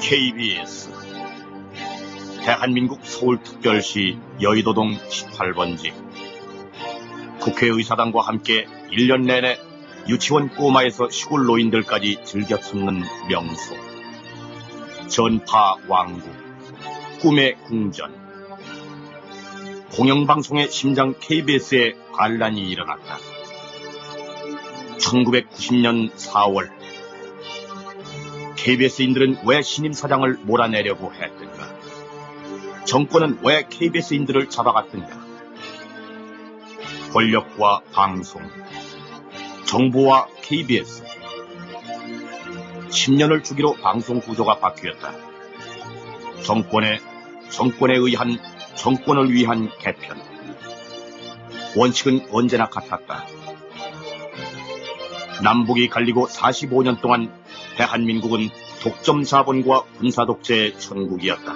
KBS 대한민국 서울특별시 여의도동 18번지 국회의사당과 함께 1년 내내 유치원 꼬마에서 시골 노인들까지 즐겨 찾는 명소 전파 왕국 꿈의 궁전 공영방송의 심장 KBS에 반란이 일어났다. 1990년 4월 KBS인들은 왜 신임사장을 몰아내려고 했던가? 정권은 왜 KBS인들을 잡아갔던가? 권력과 방송, 정보와 KBS 10년을 주기로 방송 구조가 바뀌었다. 정권을 위한 개편. 원칙은 언제나 같았다. 남북이 갈리고 45년 동안 대한민국은 독점 자본과 군사 독재의 천국이었다.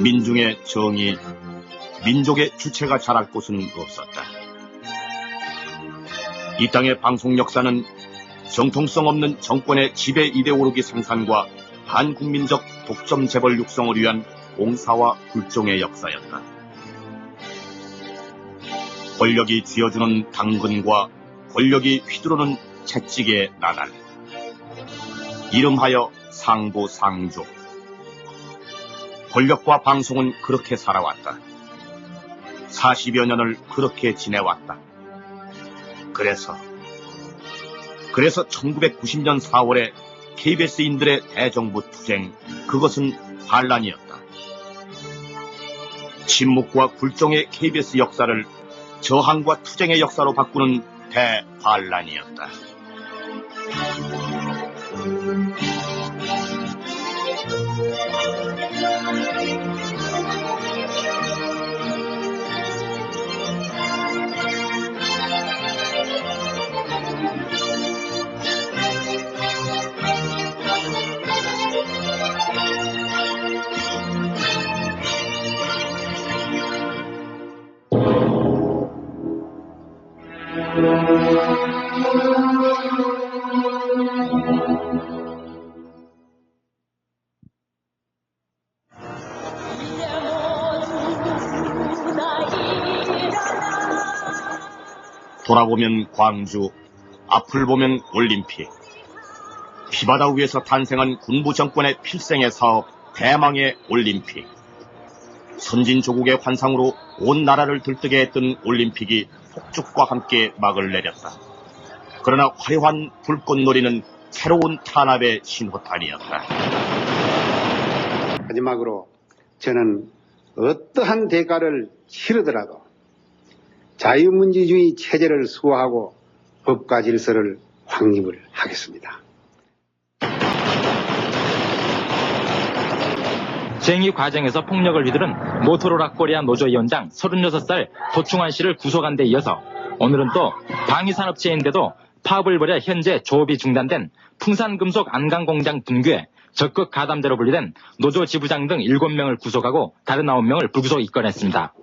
민중의 정의, 민족의 주체가 자랄 곳은 없었다. 이 땅의 방송 역사는 정통성 없는 정권의 지배 이데올로기 생산과 반국민적 독점 재벌 육성을 위한 공사와 굴종의 역사였다. 권력이 쥐어주는 당근과 권력이 휘두르는 채찍의 나날. 이름하여 상부상조. 권력과 방송은 그렇게 살아왔다. 40여 년을 그렇게 지내왔다. 그래서 1990년 4월에 KBS인들의 대정부 투쟁, 그것은 반란이었다. 침묵과 굴종의 KBS 역사를 저항과 투쟁의 역사로 바꾸는 대반란이었다. 돌아보면 광주, 앞을 보면 올림픽. 피바다 위에서 탄생한 군부 정권의 필생의 사업, 대망의 올림픽. 선진조국의 환상으로 온 나라를 들뜨게 했던 올림픽이 폭죽과 함께 막을 내렸다. 그러나 화려한 불꽃놀이는 새로운 탄압의 신호탄이었다. 마지막으로 저는 어떠한 대가를 치르더라도 자유민주주의 체제를 수호하고 법과 질서를 확립을 하겠습니다. 쟁의 과정에서 폭력을 휘두른 모토로라 코리아 노조위원장 36살 도충환 씨를 구속한 데 이어서 오늘은 또 방위산업체인데도 파업을 벌여 현재 조업이 중단된 풍산금속 안강공장 분규에 적극 가담자로 분리된 노조 지부장 등 7명을 구속하고 다른 9명을 불구속 입건했습니다.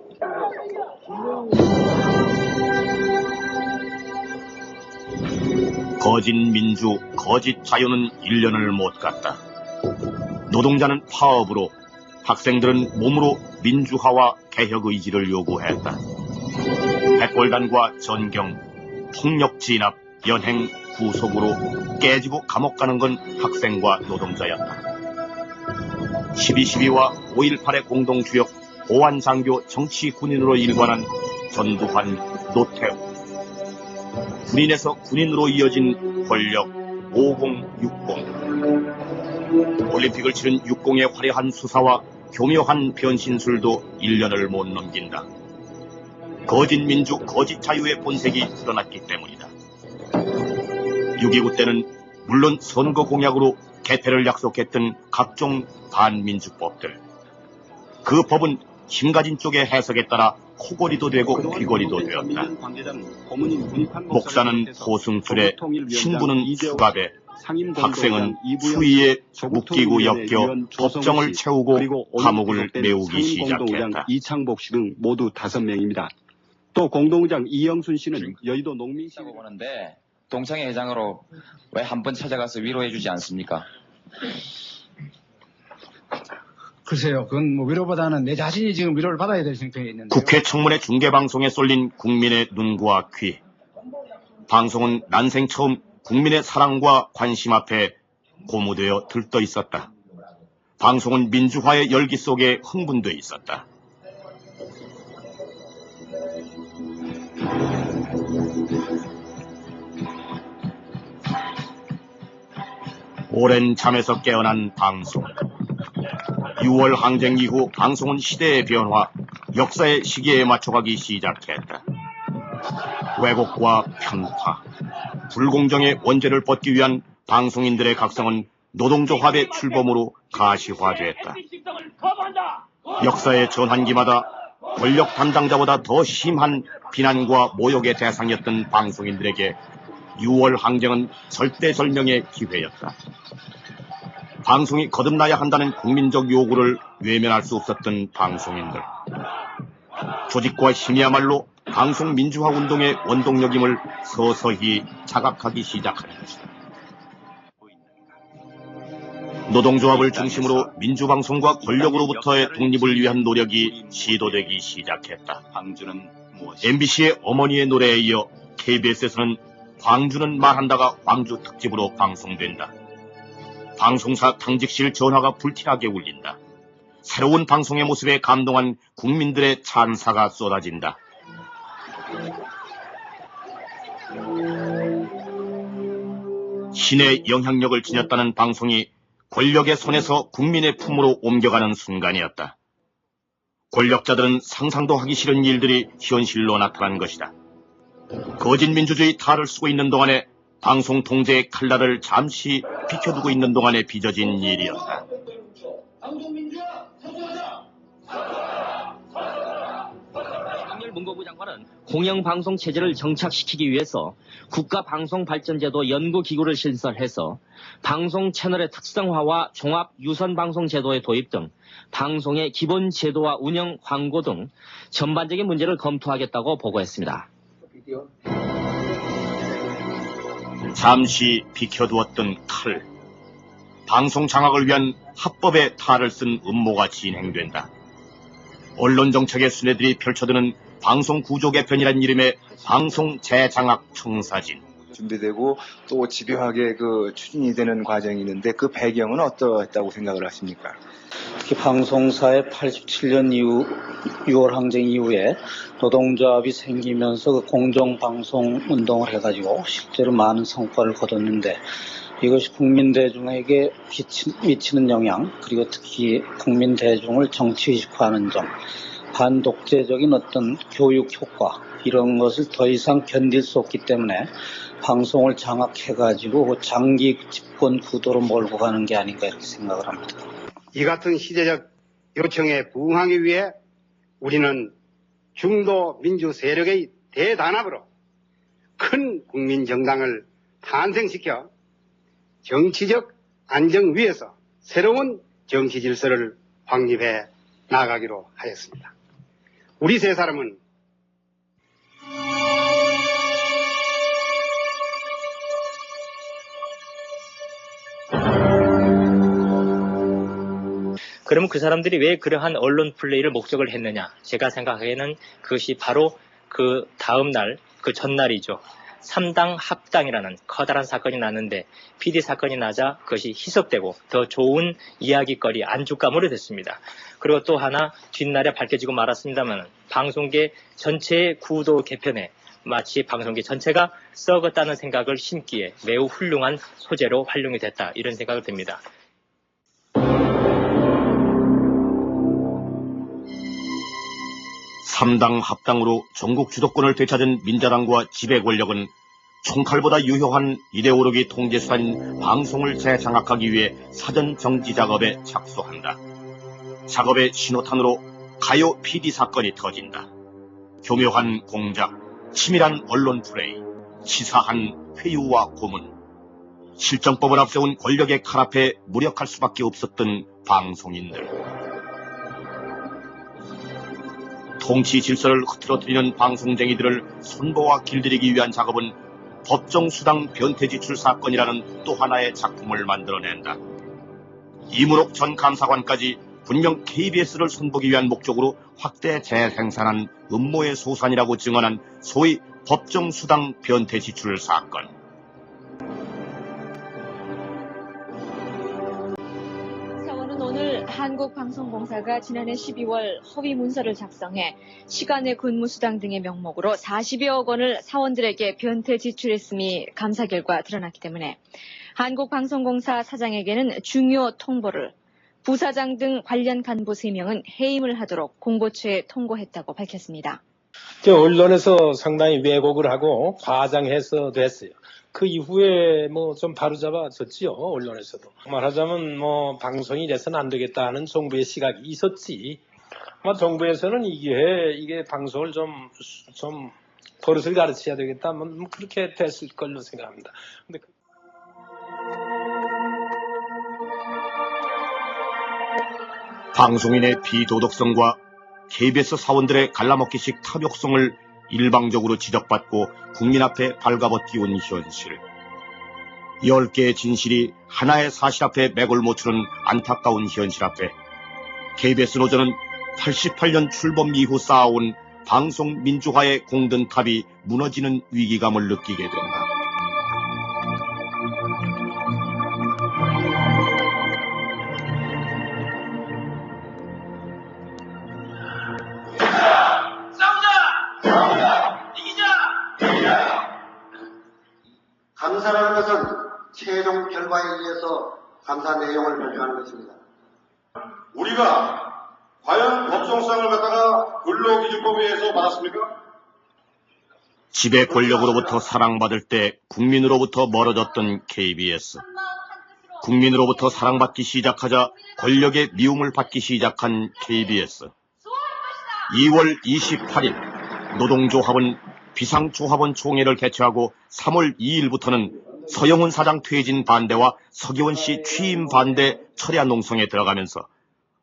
거짓 민주, 거짓 자유는 1년을 못 갔다. 노동자는 파업으로, 학생들은 몸으로 민주화와 개혁 의지를 요구했다. 백골단과 전경, 폭력 진압, 연행, 구속으로 깨지고 감옥 가는 건 학생과 노동자였다. 12.12와 5.18의 공동주역, 보안장교 정치 군인으로 일관한 전두환, 노태우. 군인에서 군인으로 이어진 권력 5060. 올림픽을 치른 60의 화려한 수사와 교묘한 변신술도 1년을 못 넘긴다. 거짓 민주, 거짓 자유의 본색이 드러났기 때문이다. 6.29 때는 물론 선거 공약으로 개폐를 약속했던 각종 반민주법들. 그 법은 힘가진 쪽의 해석에 따라 코골이도 되고 귀걸이도 되었다. 목사는 호승줄에, 신부는 수갑에, 학생은 수위에 묶이고 엮여 법정을 채우고 감옥을 메우기 시작했다. 이창복 씨 등 모두 5명입니다. 또 공동장 이영순 씨는 여의도 농민시라고 보는데 동창회 회장으로 왜 한 번 찾아가서 위로해 주지 않습니까? 글쎄요, 그건 뭐 위로보다는 내 자신이 지금 위로를 받아야 될 형편에 있는데. 국회 청문회 중계방송에 쏠린 국민의 눈과 귀. 방송은 난생 처음 국민의 사랑과 관심 앞에 고무되어 들떠 있었다. 방송은 민주화의 열기 속에 흥분돼 있었다. 오랜 잠에서 깨어난 방송. 6월 항쟁 이후 방송은 시대의 변화, 역사의 시기에 맞춰가기 시작했다. 왜곡과 편파, 불공정의 원죄를 벗기 위한 방송인들의 각성은 노동조합의 출범으로 가시화됐다. 역사의 전환기마다 권력 담당자보다 더 심한 비난과 모욕의 대상이었던 방송인들에게 6월 항쟁은 절대절명의 기회였다. 방송이 거듭나야 한다는 국민적 요구를 외면할 수 없었던 방송인들. 조직과 힘이야말로 방송 민주화 운동의 원동력임을 서서히 자각하기 시작한 것이다. 노동조합을 중심으로 민주방송과 권력으로부터의 독립을 위한 노력이 시도되기 시작했다. MBC의 어머니의 노래에 이어 KBS에서는 광주는 말한다가 광주 특집으로 방송된다. 방송사 당직실 전화가 불티나게 울린다. 새로운 방송의 모습에 감동한 국민들의 찬사가 쏟아진다. 신의 영향력을 지녔다는 방송이 권력의 손에서 국민의 품으로 옮겨가는 순간이었다. 권력자들은 상상도 하기 싫은 일들이 현실로 나타난 것이다. 거짓 민주주의 탈을 쓰고 있는 동안에 방송 통제의 칼날을 잠시 비켜두고 있는 동안에 빚어진 일이었다. 윤석열 문고부 장관은 공영방송 체제를 정착시키기 위해서 국가방송발전제도 연구기구를 신설해서 방송 채널의 특성화와 종합 유선방송제도의 도입 등 방송의 기본 제도와 운영, 광고 등 전반적인 문제를 검토하겠다고 보고했습니다. 잠시 비켜두었던 칼. 방송 장악을 위한 합법의 탈을 쓴 음모가 진행된다. 언론 정책의 수뇌들이 펼쳐드는 방송 구조 개편이란 이름의 방송 재장악 청사진. 준비되고 또 집요하게 추진이 되는 과정이 있는데 그 배경은 어떠했다고 생각을 하십니까? 특히 방송사의 87년 이후 6월 항쟁 이후에 노동조합이 생기면서 그 공정방송 운동을 해가지고 실제로 많은 성과를 거뒀는데 이것이 국민대중에게 미치는 영향, 그리고 특히 국민대중을 정치의식화하는 점, 반독재적인 어떤 교육 효과, 이런 것을 더 이상 견딜 수 없기 때문에 방송을 장악해가지고 장기 집권 구도로 몰고 가는 게 아닌가 이렇게 생각을 합니다. 이 같은 시대적 요청에 부응하기 위해 우리는 중도 민주 세력의 대단합으로 큰 국민정당을 탄생시켜 정치적 안정 위에서 새로운 정치 질서를 확립해 나가기로 하였습니다. 우리 세 사람은 그러면 그 사람들이 왜 그러한 언론 플레이를 목적을 했느냐? 제가 생각하기에는 그것이 바로 그 다음 날, 그 전날이죠. 3당 합당이라는 커다란 사건이 났는데 PD 사건이 나자 그것이 희석되고 더 좋은 이야기거리, 안주감으로 됐습니다. 그리고 또 하나 뒷날에 밝혀지고 말았습니다만 방송계 전체의 구도 개편에 마치 방송계 전체가 썩었다는 생각을 심기에 매우 훌륭한 소재로 활용이 됐다, 이런 생각이 듭니다. 삼당 합당으로 전국 주도권을 되찾은 민자당과 지배 권력은 총칼보다 유효한 이데올로기 통제수단인 방송을 재장악하기 위해 사전 정지 작업에 착수한다. 작업의 신호탄으로 가요 PD 사건이 터진다. 교묘한 공작, 치밀한 언론 플레이, 치사한 회유와 고문, 실정법을 앞세운 권력의 칼 앞에 무력할 수밖에 없었던 방송인들. 통치 질서를 흐트러뜨리는 방송쟁이들을 손보아 길들이기 위한 작업은 법정수당 변태지출 사건이라는 또 하나의 작품을 만들어낸다. 이무록 전 감사관까지 분명 KBS를 손보기 위한 목적으로 확대 재생산한 음모의 소산이라고 증언한 소위 법정수당 변태 지출 사건. 사원은 오늘 한국방송공사가 지난해 12월 허위 문서를 작성해 시간의 근무수당 등의 명목으로 40여억 원을 사원들에게 변태 지출했음이 감사 결과 드러났기 때문에 한국방송공사 사장에게는 중요 통보를, 부사장 등 관련 간부 3명은 해임을 하도록 공보처에 통고했다고 밝혔습니다. 언론에서 상당히 왜곡을 하고 과장해서 됐어요. 그 이후에 좀 바로잡아졌지요, 언론에서도. 말하자면 방송이 돼서는 안 되겠다 하는 정부의 시각이 있었지. 정부에서는 이게 방송을 좀 버릇을 가르쳐야 되겠다. 그렇게 됐을 걸로 생각합니다. 근데 방송인의 비도덕성과 KBS 사원들의 갈라먹기식 탐욕성을 일방적으로 지적받고 국민 앞에 발가벗기운 현실. 10개의 진실이 하나의 사실 앞에 맥을 못 추는 안타까운 현실 앞에 KBS 노조는 88년 출범 이후 쌓아온 방송 민주화의 공든탑이 무너지는 위기감을 느끼게 된다. 감사라는 것은 최종 결과에 의해서 감사 내용을 발표하는 것입니다. 우리가 과연 법정수당을 갖다가 근로기준법에 의해서 받았습니까? 지배 권력으로부터 사랑받을 때 국민으로부터 멀어졌던 KBS. 국민으로부터 사랑받기 시작하자 권력의 미움을 받기 시작한 KBS. 2월 28일 노동조합은 비상조합원 총회를 개최하고 3월 2일부터는 서영훈 사장 퇴진 반대와 서기원 씨 취임 반대 철야 농성에 들어가면서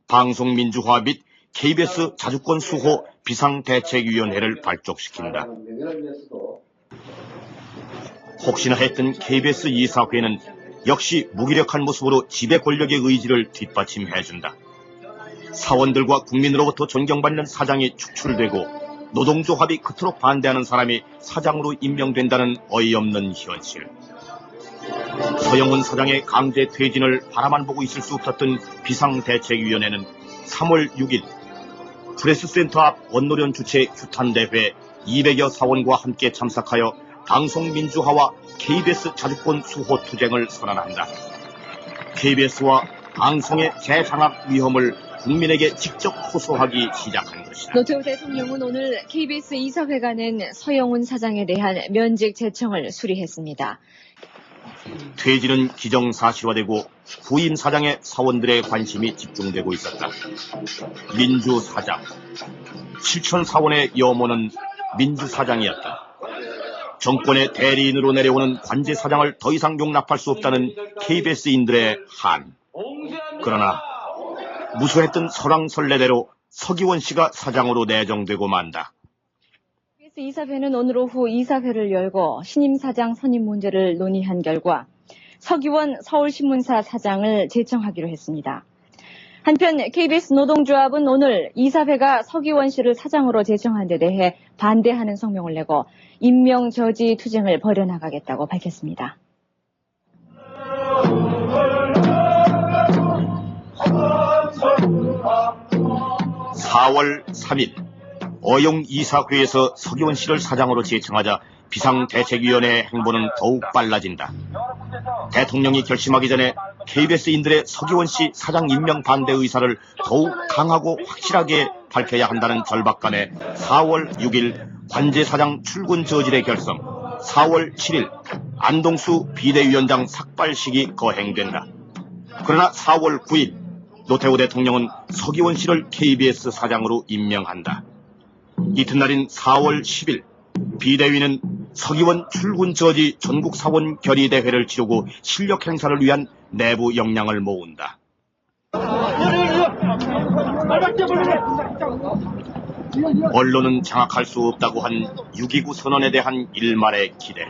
방송민주화 및 KBS 자주권 수호 비상대책위원회를 발족시킨다. 혹시나 했던 KBS 이사회는 역시 무기력한 모습으로 지배 권력의 의지를 뒷받침해준다. 사원들과 국민으로부터 존경받는 사장이 축출되고 노동조합이 그토록 반대하는 사람이 사장으로 임명된다는 어이없는 현실. 서영훈 사장의 강제 퇴진을 바라만 보고 있을 수 없었던 비상대책위원회는 3월 6일 프레스센터 앞 원노련 주최 규탄대회 200여 사원과 함께 참석하여 방송민주화와 KBS 자주권 수호 투쟁을 선언한다. KBS와 방송의 재장악 위험을 국민에게 직접 호소하기 시작한 것이다. 노태우 대통령은 오늘 KBS 이사회가 낸 서영훈 사장에 대한 면직 제청을 수리했습니다. 퇴진은 기정사실화되고 후임 사장의 사원들의 관심이 집중되고 있었다. 민주사장. 7천 사원의 염원은 민주사장이었다. 정권의 대리인으로 내려오는 관제사장을 더 이상 용납할 수 없다는 KBS인들의 한. 그러나 무수했던 설왕설래대로 서기원 씨가 사장으로 내정되고 만다. KBS 이사회는 오늘 오후 이사회를 열고 신임 사장 선임 문제를 논의한 결과 서기원 서울신문사 사장을 제청하기로 했습니다. 한편 KBS 노동조합은 오늘 이사회가 서기원 씨를 사장으로 제청한 데 대해 반대하는 성명을 내고 임명 저지 투쟁을 벌여나가겠다고 밝혔습니다. 4월 3일 어용 이사회에서 서기원 씨를 사장으로 제청하자 비상대책위원회의 행보는 더욱 빨라진다. 대통령이 결심하기 전에 KBS인들의 서기원 씨 사장 임명 반대 의사를 더욱 강하고 확실하게 밝혀야 한다는 절박감에 4월 6일 관제사장 출근 저질의 결성, 4월 7일 안동수 비대위원장 삭발식이 거행된다. 그러나 4월 9일 노태우 대통령은 서기원 씨를 KBS 사장으로 임명한다. 이튿날인 4월 10일 비대위는 서기원 출근 저지 전국 사원 결의대회를 치르고 실력 행사를 위한 내부 역량을 모은다. 언론은 장악할 수 없다고 한 6.29 선언에 대한 일말의 기대.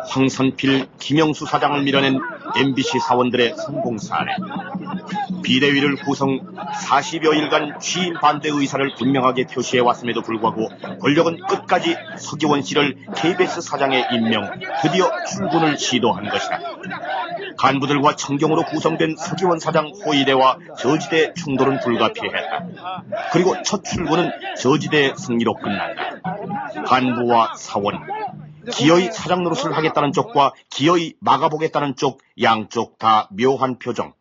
황선필, 김영수 사장을 밀어낸 MBC 사원들의 성공 사례. 비대위를 구성 40여일간 취임 반대 의사를 분명하게 표시해왔음에도 불구하고 권력은 끝까지 서기원 씨를 KBS 사장에 임명, 드디어 출근을 시도한 것이다. 간부들과 청경으로 구성된 서기원 사장 호위대와 저지대 충돌은 불가피했다. 그리고 첫 출근은 저지대 승리로 끝난다. 간부와 사원, 기어이 사장 노릇을 하겠다는 쪽과 기어이 막아보겠다는 쪽, 양쪽 다 묘한 표정.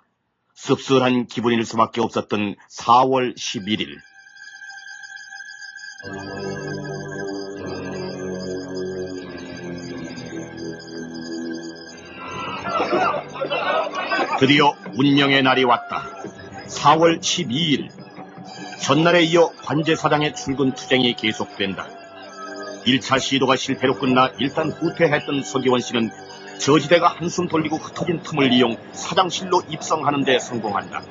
씁쓸한 기분일 수밖에 없었던 4월 11일. 드디어 운명의 날이 왔다. 4월 12일. 전날에 이어 관제 사장의 출근 투쟁이 계속된다. 1차 시도가 실패로 끝나 일단 후퇴했던 서기원 씨는 저지대가 한숨 돌리고 흩어진 틈을 이용 사장실로 입성하는 데 성공한다.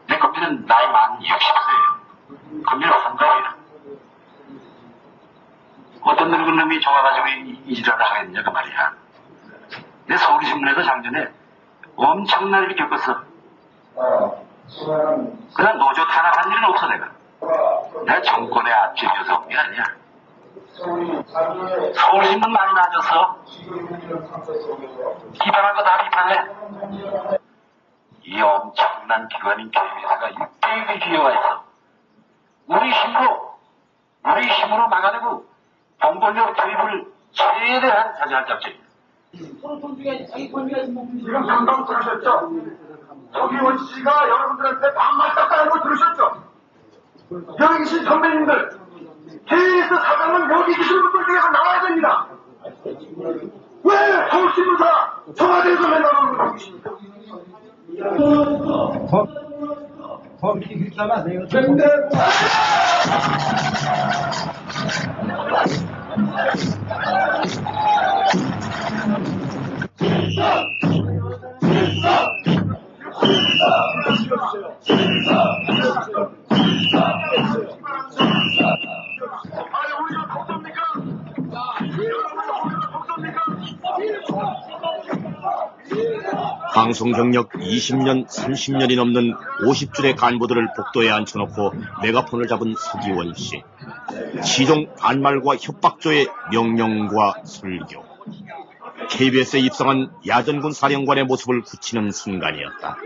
내 커피는 나이 만 60세예요. 커피는 한가해요. 어떤 늙은 놈이 좋아가지고 이 지랄을 하겠냐 그 말이야. 내 서울신문에서 작년에 엄청난 일을 겪었어. 그냥 노조 탄압한 일은 없어 내가. 내가 정권의 앞질려서 온 게 아니야. 서울신문 많이 나아졌어. 비판할 거 다 비판해. 이 엄청난 기관인 KBS가 일대일이 기회가 있어. 우리 힘으로 막아내고 공권력 투입을 최대한 자제할 작전. 지금 방금 들으셨죠? 서기원 씨가 여러분들한테 반말 떴다는 걸 들으셨죠? 여기 계신 선배님들, KBS 사장은 여기 계신 분들 중에서 나와야 됩니다. 왜 서울신문사 청와대에서 맨날 오는 계십니까? 그렇게 하면 안 돼요. 방송 경력 20년, 30년이 넘는 50줄의 간부들을 복도에 앉혀놓고 메가폰을 잡은 서기원 씨. 시종 반말과 협박조의 명령과 설교. KBS에 입성한 야전군 사령관의 모습을 굳히는 순간이었다.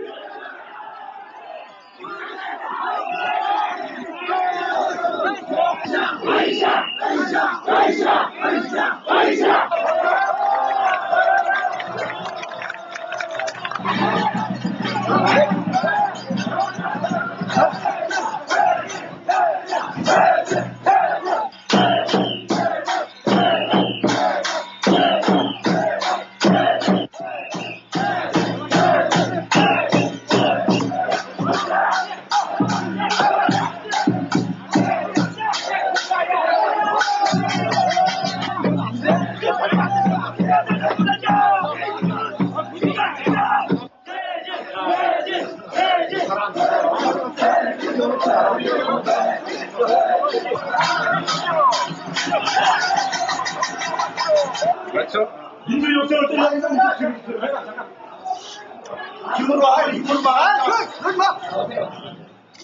그렇죠? 민주 요청을 또 기분 봐, 기분 봐. 그러지 마.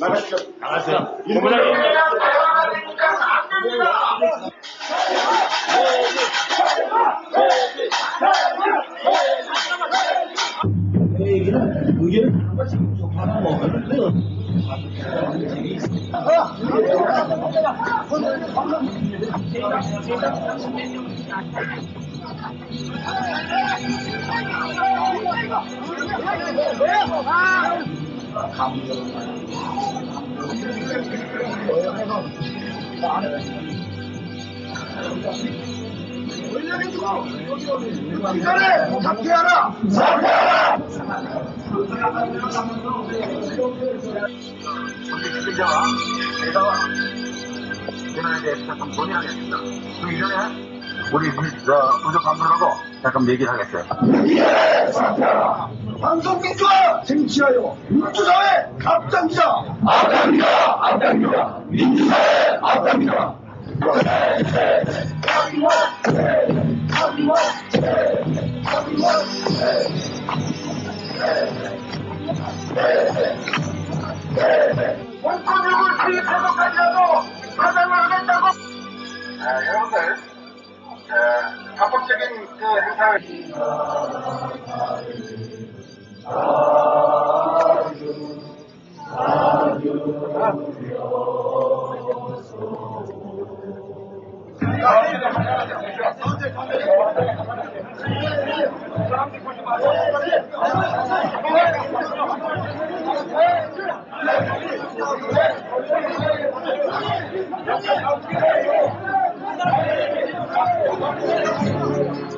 나가시죠. 나가세요. 본부장님. 의견을 하나 먹어요. 사퇴하라! 선대주자와 대가와 재난에 대해서 좀 논의하겠습니다. 그 이전에 우리 부족 간부들하고 잠깐 얘기를 하겠어요. 방송민주화 쟁취하여 민주사회 앞장이자 앞장이다 민주사회 앞장이다. 원권력을 투입해서까지라도 사장을 하겠다고. 여러분들 합법적인 그 행사를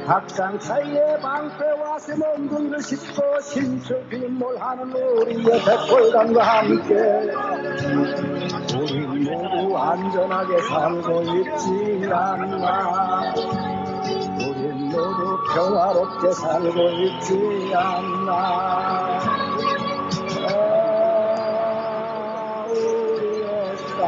각장 차이의 방패와 세몽둥이를 싣고 신출빈몰하는 우리의 백골단과 함께 우리 모두 안전하게 살고 있지 않나. 우린 모두 평화롭게 살고 있지 않나. 우리의 땅,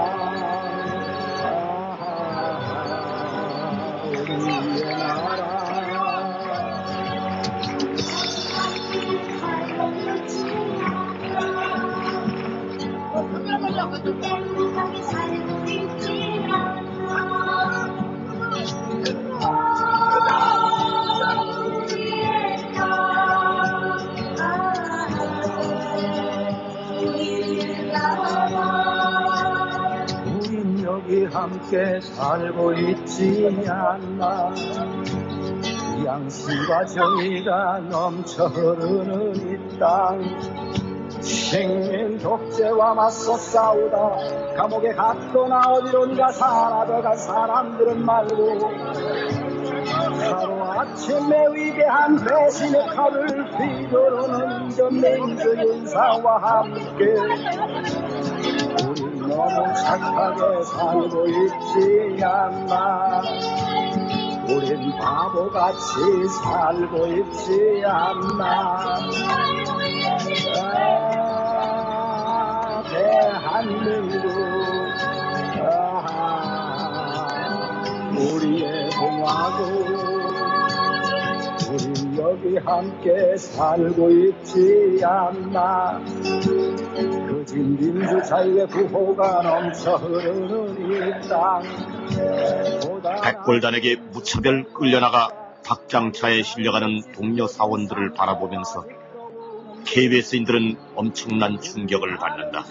우리의 나라. 우린 여기 함께 살고 있지 않나. 양심과 정의가 넘쳐 흐르는 이 땅. 생민 독재와 맞서 싸우다 감옥에 갔거나 어디론가 사라져간 사람들은 말고 하루아침에 위대한 배신의 칼을 휘두르는 저 민주인사와 함께 우린 너무 착하게 살고 있지 않나. 우린 바보같이 살고 있지 않나. 대한민국 우리의 공화국 우린 여기 함께 살고 있지 않나. 그진 민주자유의 구호가 넘쳐 흐르는 이 땅. 백골단에게 무차별 끌려나가 박장차에 실려가는 동료 사원들을 바라보면서 KBS인들은 엄청난 충격을 받는다.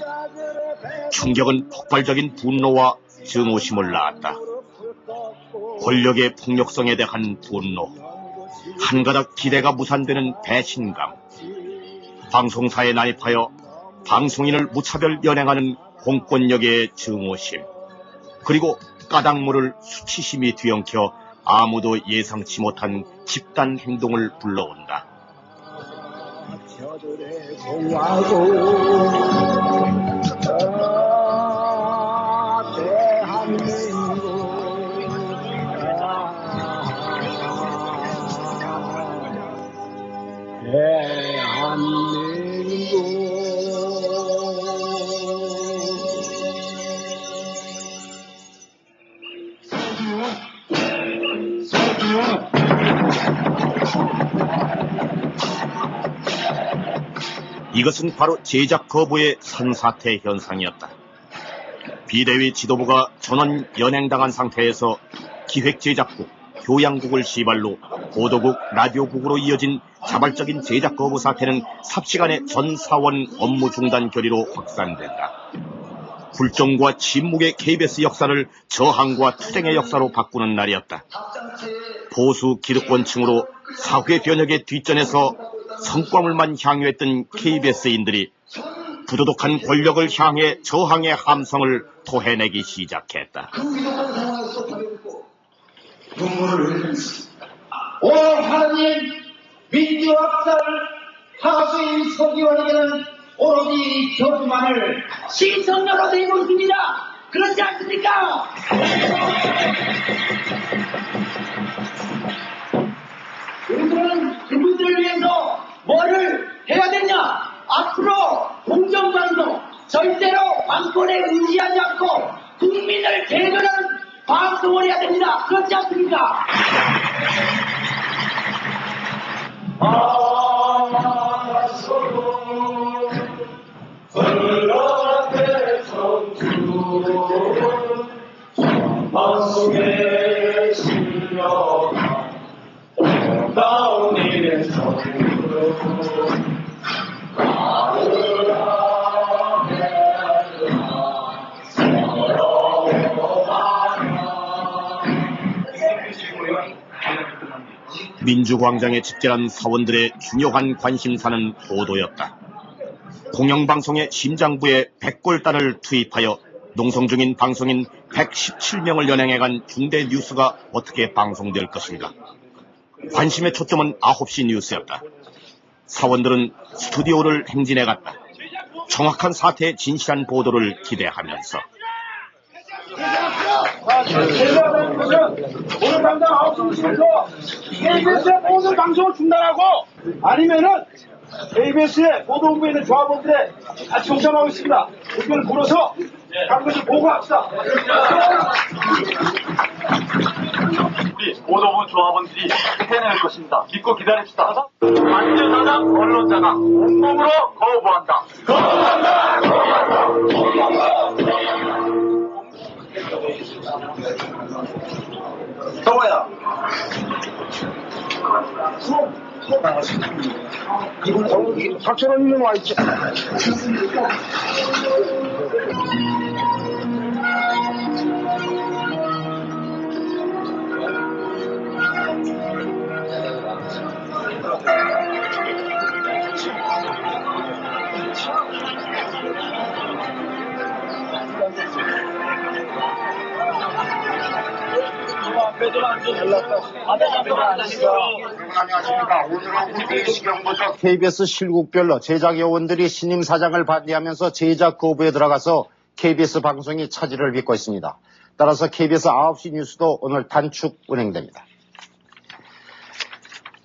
충격은 폭발적인 분노와 증오심을 낳았다. 권력의 폭력성에 대한 분노, 한가닥 기대가 무산되는 배신감, 방송사에 난입하여 방송인을 무차별 연행하는 공권력의 증오심, 그리고 까닭모를 수치심이 뒤엉켜 아무도 예상치 못한 집단 행동을 불러온다. 저들의 공화국 대한민국 이것은 바로 제작 거부의 선사태 현상이었다. 비대위 지도부가 전원 연행당한 상태에서 기획제작국, 교양국을 시발로 보도국, 라디오국으로 이어진 자발적인 제작 거부 사태는 삽시간에 전 사원 업무 중단 결의로 확산된다. 굴종과 침묵의 KBS 역사를 저항과 투쟁의 역사로 바꾸는 날이었다. 보수 기득권층으로 사회 변혁의 뒷전에서 성과물만 향유했던 KBS인들이 부도덕한 권력을 향해 저항의 함성을 토해내기 시작했다. 오늘 하나님 민주학살 하수인 서기원에게는 오로지 교주만을 시청자로 되고 있습니다. 그렇지 않습니까? 됩니다. 그렇지 않습니까? 방송에 실려 나온 일의 민주광장에 집결한 사원들의 중요한 관심사는 보도였다. 공영방송의 심장부에 백골단을 투입하여 농성 중인 방송인 117명을 연행해간 중대 뉴스가 어떻게 방송될 것인가. 관심의 초점은 9시 뉴스였다. 사원들은 스튜디오를 행진해갔다. 정확한 사태의 진실한 보도를 기대하면서. 오늘 당장 9시부터 KBS의 모든 방송을 중단하고 아니면은 KBS의 보도본부에 있는 조합원들의 같이 공감하고 있습니다. 의견을 물어서 각 것을 보고합시다. 우리 보도본 조합원들이 해낼 것입니다. 믿고 기다립시다. 안전하다 언론자가 온몸으로 거부한다. 정호야. 이분 박철원 있는 와 있지. 안녕하십니까. 오늘 오후 4시경부터 KBS 실국별로 제작 요원들이 신임 사장을 반대하면서 제작 거부에 들어가서 KBS 방송이 차질을 빚고 있습니다. 따라서 KBS 9시 뉴스도 오늘 단축 운행됩니다.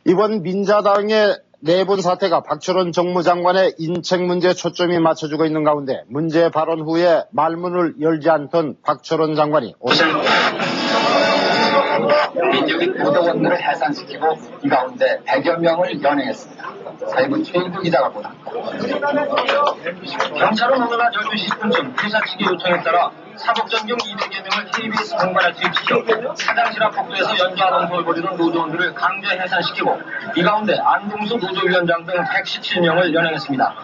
이번 민자당의 내분 사태가 박철원 정무장관의 인책 문제에 초점이 맞춰지고 있는 가운데 문제 발언 후에 말문을 열지 않던 박철원 장관이 오늘 민주주의 보도원들을 해산시키고 이 가운데 100여 명을 연행했습니다. 사회부 최일구 기자가 보도합니다. 경찰은 오늘 낮 12시 10분쯤 회사 측의 요청에 따라 사법전경 200여 명을 KBS 공간에 투입시켜 사장실 앞 복도에서 연주하던 걸 벌이던 노조원들을 강제 해산시키고 이 가운데 안동수 노조위원장 등 117명을 연행했습니다.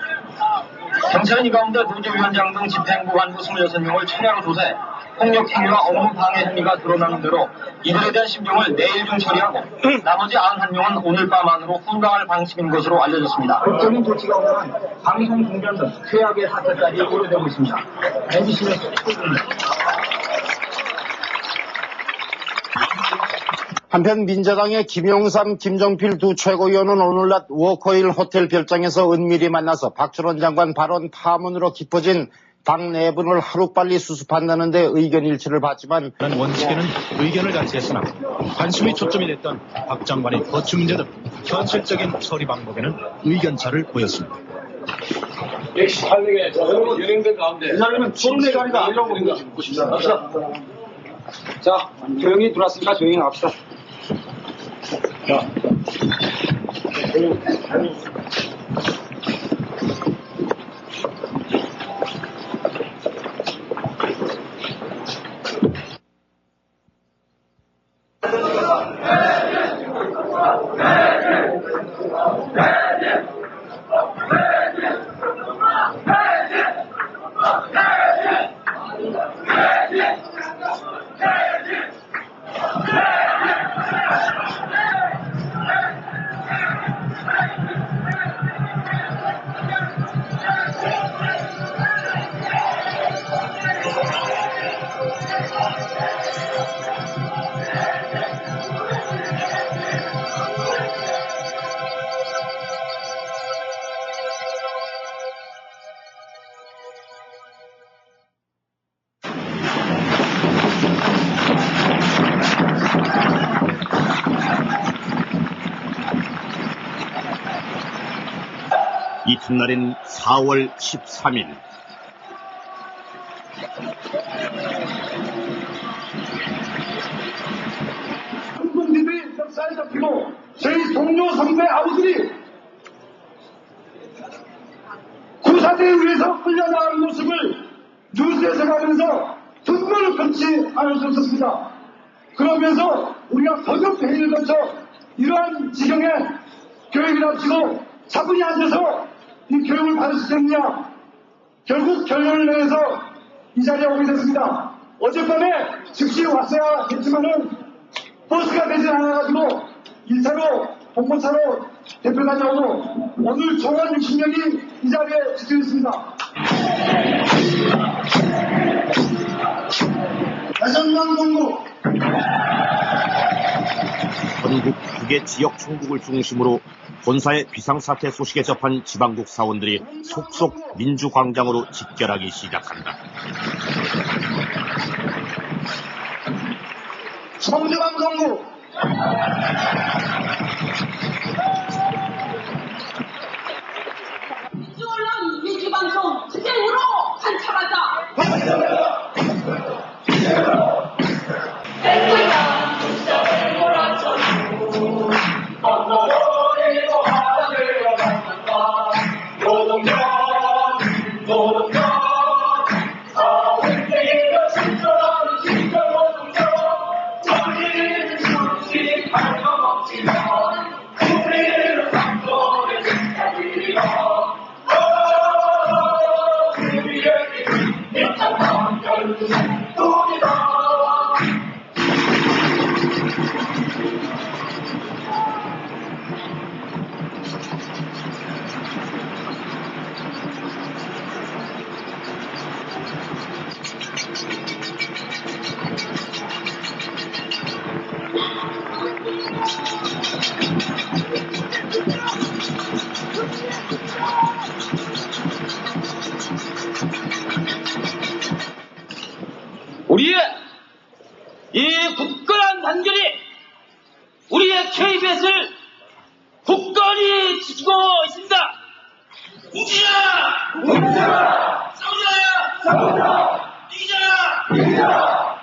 경찰은 이 가운데 노조위원장 등 집행부 간부 26명을 청야로 조사해 폭력 행위와 업무 방해 행위가 드러나는 대로 이들에 대한 심정을 내일 중 처리하고 나머지 91명은 오늘 밤 안으로 훈방할 방침인 것으로 알려졌습니다. 법적인 조치가 오면 방송 중단 등 최악의 사태까지 우려되고 있습니다. MBC 뉴스 한편 민자당의 김용삼, 김정필 두 최고위원은 오늘 낮 워커힐 호텔 별장에서 은밀히 만나서 박철원 장관 발언 파문으로 깊어진 당 내분을 하루빨리 수습한다는 데 의견 일치를 봤지만 원칙에는 의견을 같이 했으나 관심이 초점이 됐던 박 장관의 거취 문제 등 현실적인 처리 방법에는 의견차를 보였습니다. 118명의 연행된 가운데 이 자리는 토론의 자리가 아니라고 묻고 싶습니다. 자, 조용히 들어왔으니까 조용히 나갑시다. 자. 이튿날인 4월 13일. 선배 아버들이 구사대에 의해서 끌려나가는 모습을 뉴스에서 가면서 눈물을 끊지 않을 수 없었습니다. 그러면서 우리가 거듭 회의를 거쳐 이러한 지경에 교육을 합치고 차분히 앉아서 이 교육을 받을 수 있겠느냐, 결국 결론을 내서 이 자리에 오게 됐습니다. 어젯밤에 즉시 왔어야 했지만은 버스가 되지 않아가지고 1차로 본포차로 대표단이 오고 오늘 총원 60명이 이 자리에 집중했습니다. 대전남동구 전국 2개 지역 총국을 중심으로 본사의 비상사태 소식에 접한 지방국 사원들이 속속 민주광장으로 집결하기 시작한다. 청주방송국 민주언론 민주방송 투쟁으로 한참하자. 우리의 이 굳건한 단결이 우리의 KBS를 굳건히 지키고 있습니다. 뭉치자! 뭉치자! 싸우자! 싸우자! 이기자! 이기자!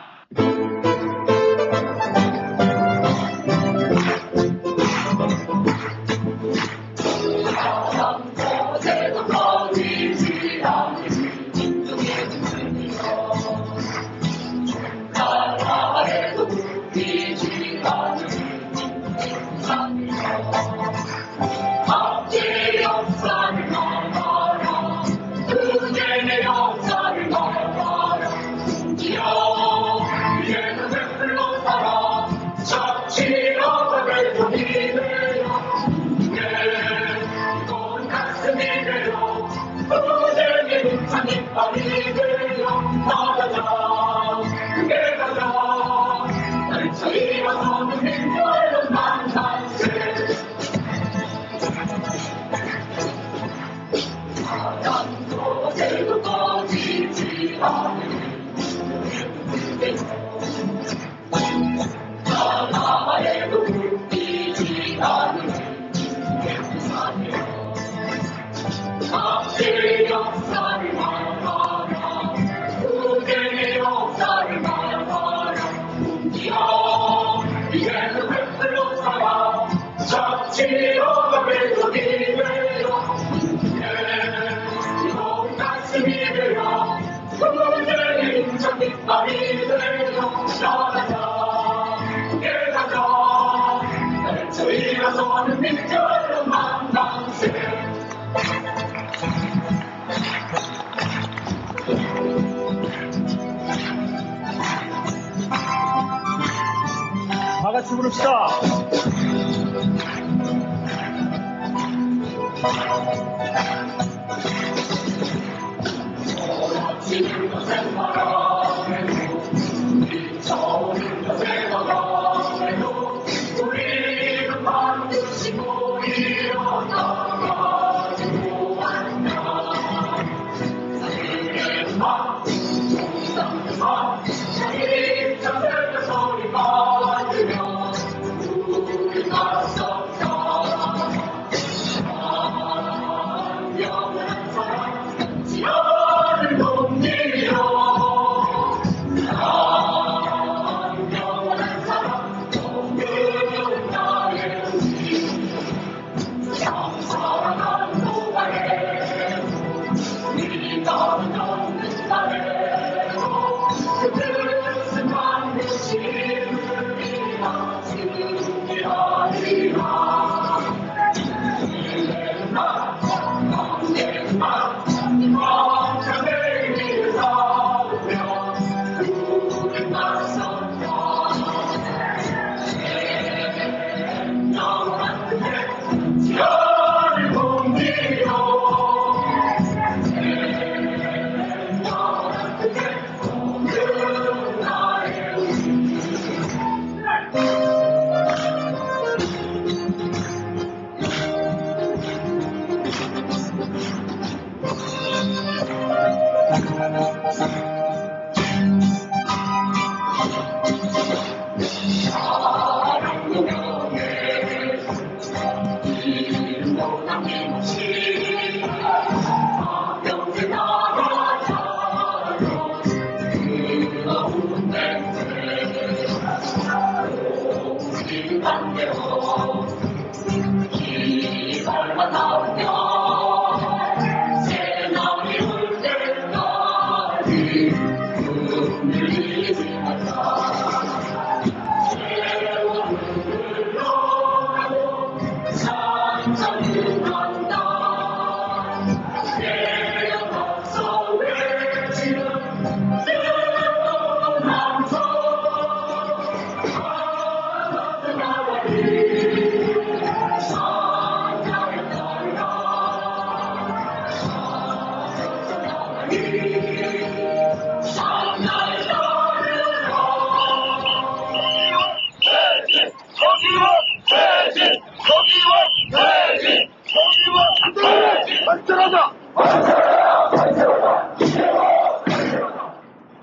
다 같이 부릅시다.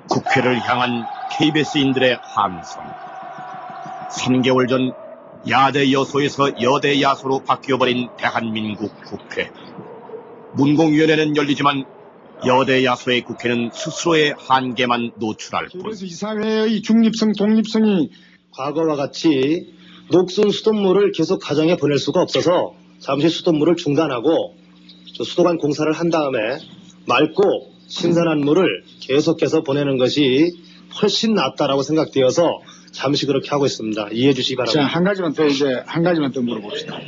국회를 향한 KBS인들의 함성. 3개월 전 야대 여소에서 여대 야소로 바뀌어버린 대한민국 국회. 문공위원회는 열리지만 여대 야소의 국회는 스스로의 한계만 노출할 뿐. 그래서 이 사회의 중립성, 독립성이 과거와 같이 녹슨 수돗물을 계속 가정에 보낼 수가 없어서 잠시 수돗물을 중단하고 수도 간 공사를 한 다음에 맑고 신선한 물을 계속해서 보내는 것이 훨씬 낫다라고 생각되어서 잠시 그렇게 하고 있습니다. 이해해 주시기 바랍니다. 자, 한 가지만 더 물어봅시다.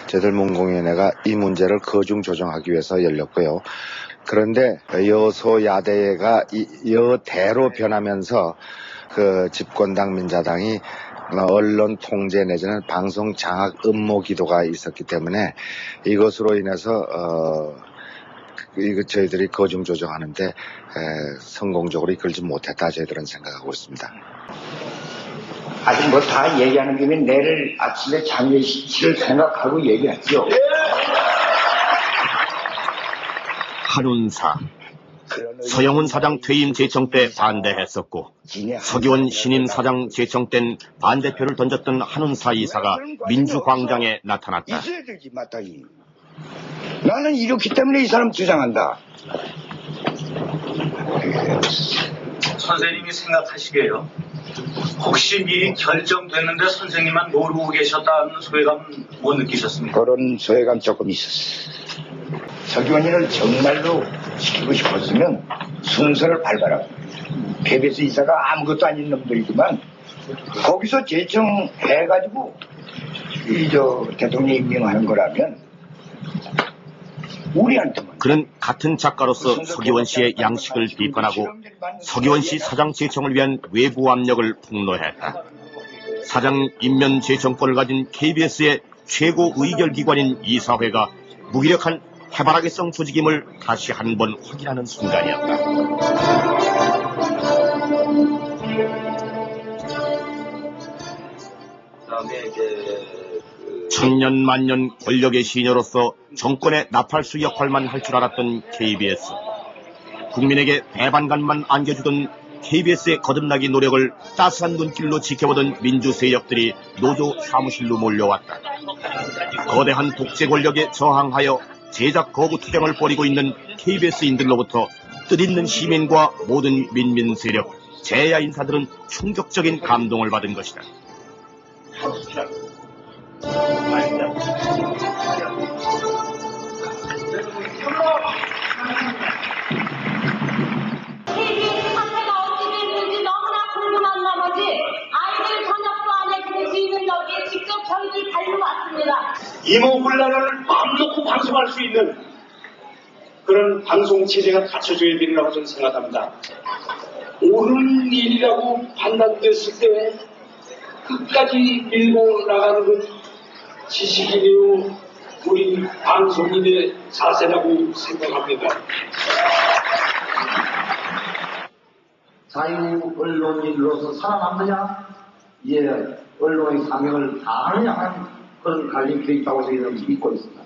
저희들 문공위원회가 이 문제를 거중 조정하기 위해서 열렸고요. 그런데 여소야대가 여대로 변하면서 그 집권당 민자당이 언론 통제 내지는 방송 장악 음모 기도가 있었기 때문에 이것으로 인해서 이거 저희들이 거중 조정하는데 성공적으로 이끌지 못했다 저희들은 생각하고 있습니다. 아직 뭐 다 얘기하는 김에 내일 아침에 장례식을 생각하고 얘기하죠. 한운사. 서영훈 사장 퇴임 제청 때 반대했었고 서기원 신임 사장 제청 땐 반대표를 던졌던 한운사 이사가 민주광장에 나타났다. 있어야 되지 마땅히. 나는 이렇기 때문에 이 사람 주장한다. 선생님이 생각하시게요. 혹시 미리 결정됐는데 선생님만 모르고 계셨다는 소외감 못 느끼셨습니까? 그런 소외감 조금 있었어. 서기원이를 정말로 시키고 싶었으면 순서를 밟아라. KBS 이사가 아무것도 아닌 놈들이지만 거기서 제청해가지고 대통령 임명하는 거라면 우리한테만. 그는 같은 작가로서 서기원 씨의 양식을 비판하고 서기원 씨 사장 제청을 위한 외부 압력을 폭로했다. 사장 임면 제청권을 가진 KBS의 최고 의결기관인 이사회가 무기력한 해바라기성 조직임을 다시 한번 확인하는 순간이었다. 천년만년 권력의 시녀로서 정권의 나팔수 역할만 할 줄 알았던 KBS. 국민에게 대반감만 안겨주던 KBS의 거듭나기 노력을 따스한 눈길로 지켜보던 민주 세력들이 노조 사무실로 몰려왔다. 거대한 독재 권력에 저항하여 제작 거부 투쟁을 벌이고 있는 KBS인들로부터 뜻있는 시민과 모든 민민 세력, 재야 인사들은 충격적인 감동을 받은 것이다. KBS 사태가 어찌 됐는지 너무나 궁금한 나머지 아이들 저녁도 안 해줄 수 있는 여기에 직접 저희들 달려왔습니다. 이모군란을 마음 놓고 방송할 수 있는 그런 방송 체제가 갖춰져야 된다고 저는 생각합니다. 옳은 일이라고 판단됐을 때 끝까지 밀고 나가는 건 지식인이요 우리 방송인의 자세라고 생각합니다. 자유 언론인으로서 살아남느냐, 이제 언론의 사명을 다하느냐 하는 그런 갈림표 있다고 저희는 믿고 있습니다.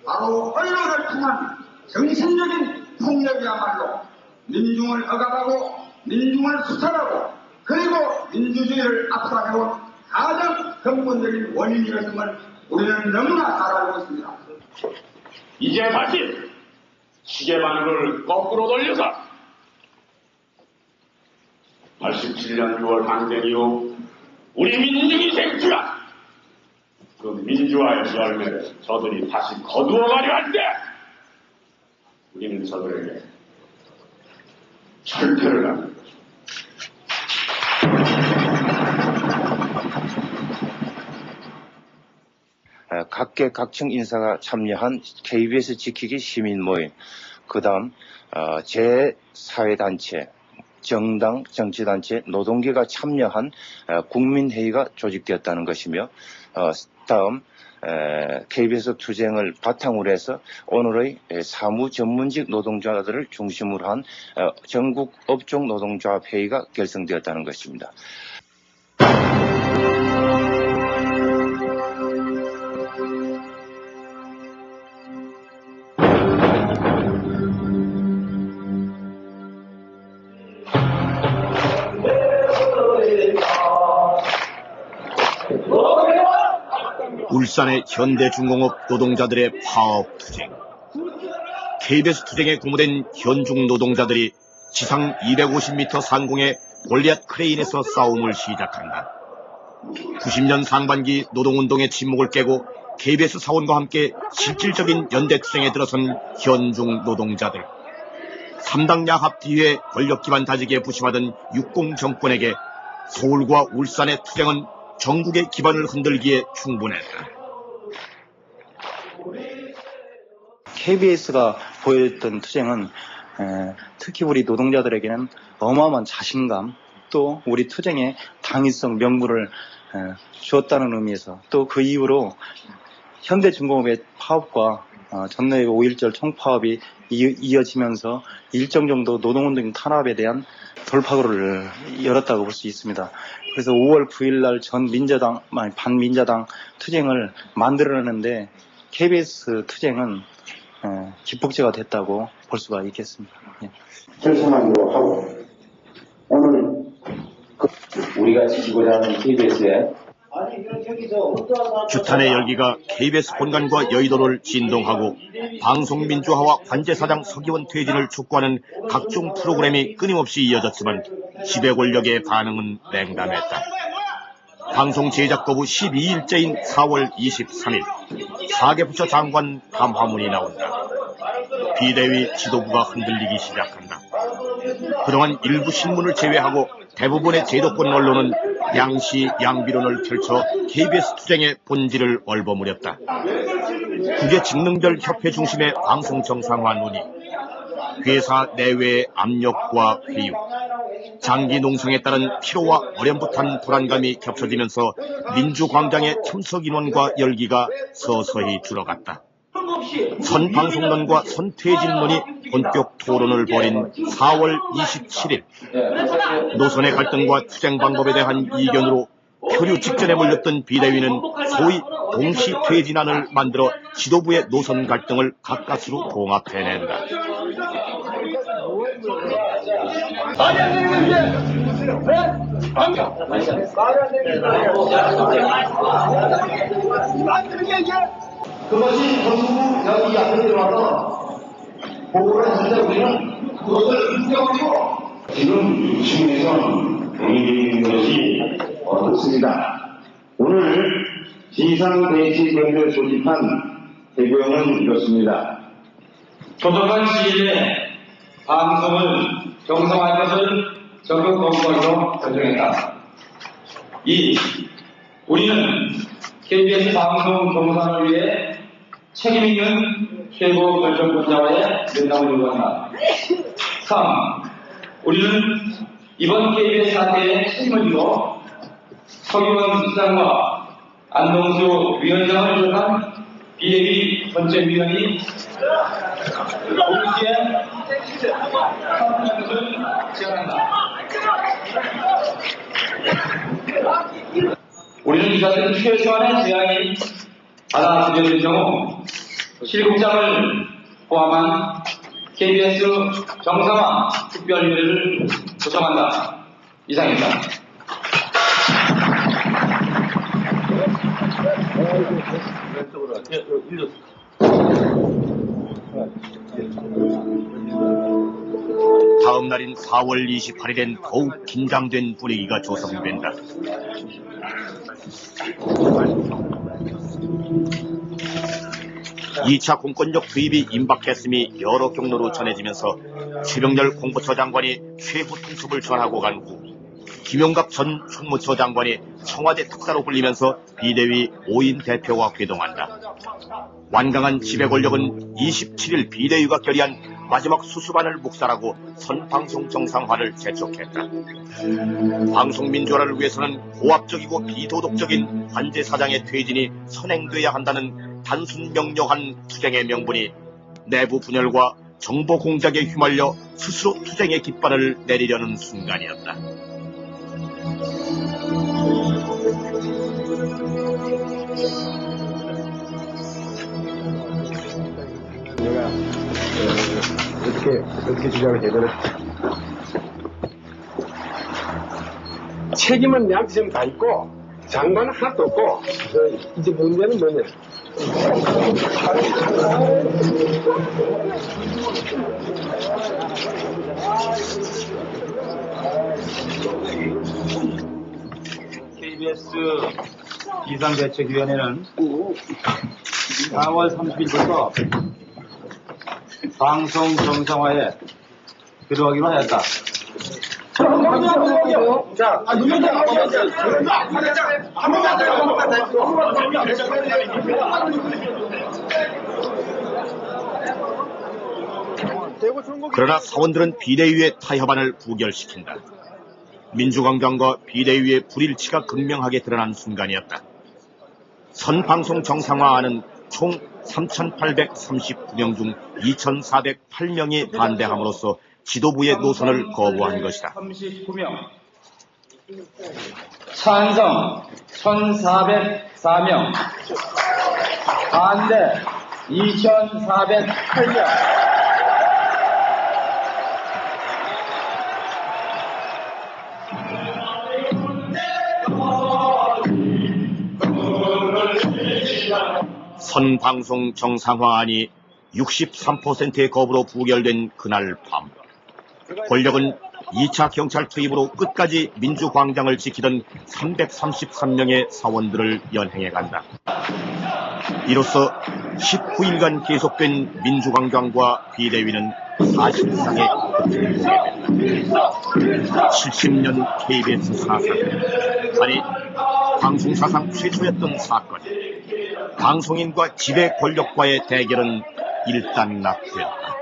바로 언론을 통한 정신적인 폭력이야말로 민중을 억압하고 민중을 수탈하고 그리고 민주주의를 압살해온 가장 근본적인 원인이었음을 우리는 너무나 잘 알고 있습니다. 이제 다시 시계바늘을 거꾸로 돌려서 87년 6월 항쟁 이후 우리 민중이 쟁취한 그 민주화의 열매를 저들이 다시 거두어가려 할 때 우리는 저들에게 철퇴를 하는 것입니다. 각계 각층 인사가 참여한 KBS 지키기 시민 모임, 그 다음 제사회단체, 정당, 정치단체, 노동계가 참여한 국민회의가 조직되었다는 것이며 다음 KBS 투쟁을 바탕으로 해서 오늘의 사무 전문직 노동자들을 중심으로 한 전국 업종 노동조합 회의가 결성되었다는 것입니다. 울산의 현대중공업 노동자들의 파업 투쟁. KBS 투쟁에 고무된 현중 노동자들이 지상 250m 상공의 골리앗 크레인에서 싸움을 시작한다. 90년 상반기 노동운동의 침묵을 깨고 KBS 사원과 함께 실질적인 연대 투쟁에 들어선 현중 노동자들. 3당 야합 뒤에 권력 기반 다지기에 부심하던 육공 정권에게 서울과 울산의 투쟁은 전국의 기반을 흔들기에 충분했다. KBS가 보여줬던 투쟁은 특히 우리 노동자들에게는 어마어마한 자신감, 또 우리 투쟁의 당위성 명분을 주었다는 의미에서, 또 그 이후로 현대중공업의 파업과 전내외 5.1절 총파업이 이어지면서 일정 정도 노동운동 탄압에 대한 돌파구를 열었다고 볼 수 있습니다. 그래서 5월 9일 날 반민자당 투쟁을 만들어내는데 KBS 투쟁은 기폭제가 됐다고 볼 수가 있겠습니다. 예. 결성하기로 하고 오늘 우리가 지키고자 하는 KBS에 규탄의 열기가 KBS 본관과 여의도를 진동하고 방송민주화와 관제사장 서기원 퇴진을 촉구하는 각종 프로그램이 끊임없이 이어졌지만 지배 권력의 반응은 냉담했다. 방송 제작 거부 12일째인 4월 23일 사개부처 장관 감화문이 나온다. 비대위 지도부가 흔들리기 시작한다. 그동안 일부 신문을 제외하고 대부분의 제도권 언론은 양시 양비론을 펼쳐 KBS 투쟁의 본질을 얼버무렸다. 국외 직능별 협회 중심의 방송 정상화 논의, 회사 내외의 압력과 회유, 장기 농성에 따른 피로와 어렴풋한 불안감이 겹쳐지면서 민주광장의 참석 인원과 열기가 서서히 줄어갔다. 선방송론과 선퇴진론이 본격 토론을 벌인 4월 27일 노선의 갈등과 투쟁 방법에 대한 이견으로 표류 직전에 몰렸던 비대위는 소위 동시퇴진안을 만들어 지도부의 노선 갈등을 가까스로 봉합해낸다. 그것이 전국 여기 앞에 들어와서 보고를 하는데 우리는 그것을 인정하고 지금 유치원에서 논의되는 것이 어떻습니다. 오늘 지상대치연대 조직한 대구형은 이렇습니다. 조정한 시일에 방송을 정상화할 것을 적극 검토하기로 결정했다. 2. 우리는 KBS 방송 정상을 위해 책임 있는 최고 결정권자와의 면담을 요구한다. 3. 우리는 이번 KBS 사태에 책임을 지고 서기원 수장과 안동수 위원장을 비롯한 비대위 전체위원이 동시에 참여하는 것을 제안한다. 우리는 이 같은 최소한의 제안이 받아들여질 경우 실국장을 포함한 KBS 정상화 특별위원회를 구성한다. 이상입니다. 다음 날인 4월 28일엔 더욱 긴장된 분위기가 조성된다. (2차) 공권력 투입이 임박했음이 여러 경로로 전해지면서 최병렬 공보처 장관이 최후 통첩을 전하고 간 후 김용갑 전 총무처 장관이 청와대 특사로 불리면서 비대위 5인 대표와 회동한다. 완강한 지배 권력은 27일 비대위가 결의한 마지막 수수반을 묵살하고 선방송 정상화를 재촉했다. 방송 민주화를 위해서는 고압적이고 비도덕적인 관제 사장의 퇴진이 선행돼야 한다는 단순 명료한 투쟁의 명분이 내부 분열과 정보 공작에 휘말려 스스로 투쟁의 깃발을 내리려는 순간이었다. 내가 어떻게 주장을 제대로 책임은 내한테 지금 다 있고 장관은 하나도 없고 이제 문제는 뭐냐 KBS 비상대책위원회는 4월 30일부터 방송 정상화에 들어가기로 하였다. 그러나 사원들은 비대위의 타협안을 부결시킨다. 민주광장과 비대위의 불일치가 극명하게 드러난 순간이었다. 선방송 정상화안은 총 3,839명 중 2,408명이 반대함으로써 지도부의 노선을 거부한 것이다. 39명, 찬성 1,404명, 반대 2,408명. 선방송 정상화안이 63%의 거부로 부결된 그날 밤, 권력은 2차 경찰 투입으로 끝까지 민주광장을 지키던 333명의 사원들을 연행해간다. 이로써 19일간 계속된 민주광장과 비대위는 사실상의 끝을 보게 된다. 70년 KBS 사상, 아니 방송사상 최초였던 사건, 방송인과 지배 권력과의 대결은 일단락되었다.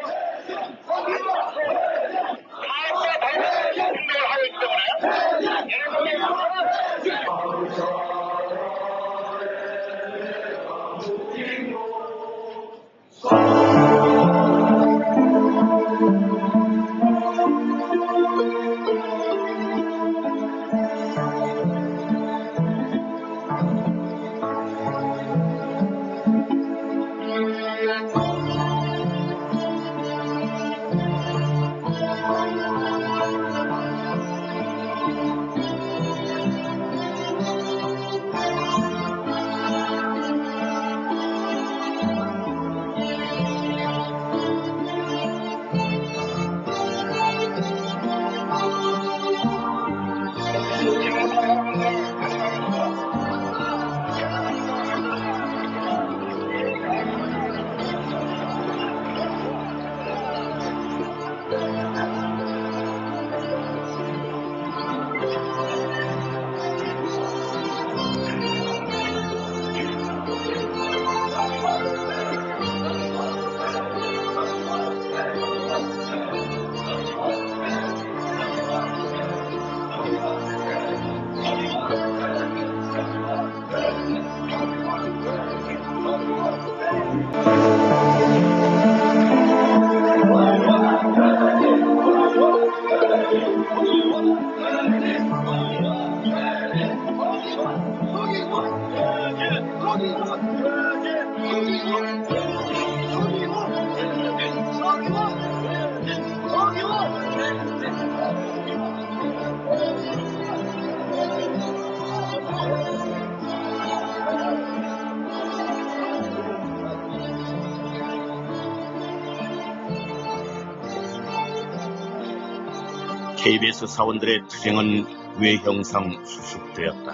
KBS 사원들의 투쟁은 외형상 수습되었다.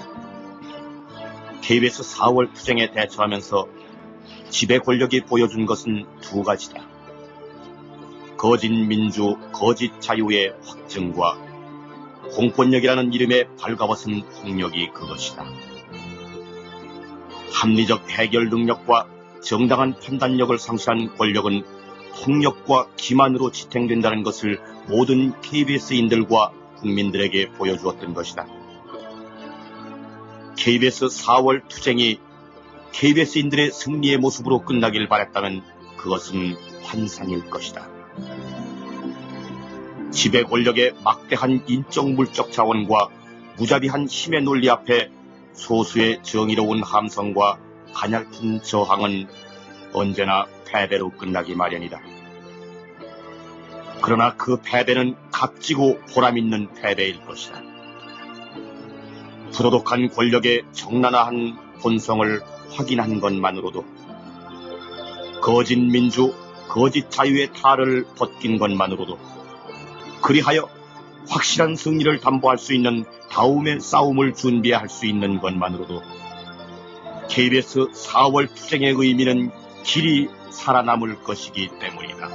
KBS 4월 투쟁에 대처하면서 지배 권력이 보여준 것은 두 가지다. 거짓 민주, 거짓 자유의 확증과 공권력이라는 이름의 발가벗은 폭력이 그것이다. 합리적 해결 능력과 정당한 판단력을 상실한 권력은 폭력과 기만으로 지탱된다는 것을 모든 KBS인들과 국민들에게 보여주었던 것이다. KBS 4월 투쟁이 KBS인들의 승리의 모습으로 끝나길 바랬다면 그것은 환상일 것이다. 지배 권력의 막대한 인적 물적 자원과 무자비한 힘의 논리 앞에 소수의 정의로운 함성과 가냘픈 저항은 언제나 패배로 끝나기 마련이다. 그러나 그 패배는 값지고 보람있는 패배일 것이다. 부도덕한 권력의 정난화한 본성을 확인한 것만으로도, 거짓 민주, 거짓 자유의 탈을 벗긴 것만으로도, 그리하여 확실한 승리를 담보할 수 있는 다음의 싸움을 준비할 수 있는 것만으로도 KBS 4월 투쟁의 의미는 길이 살아남을 것이기 때문이다.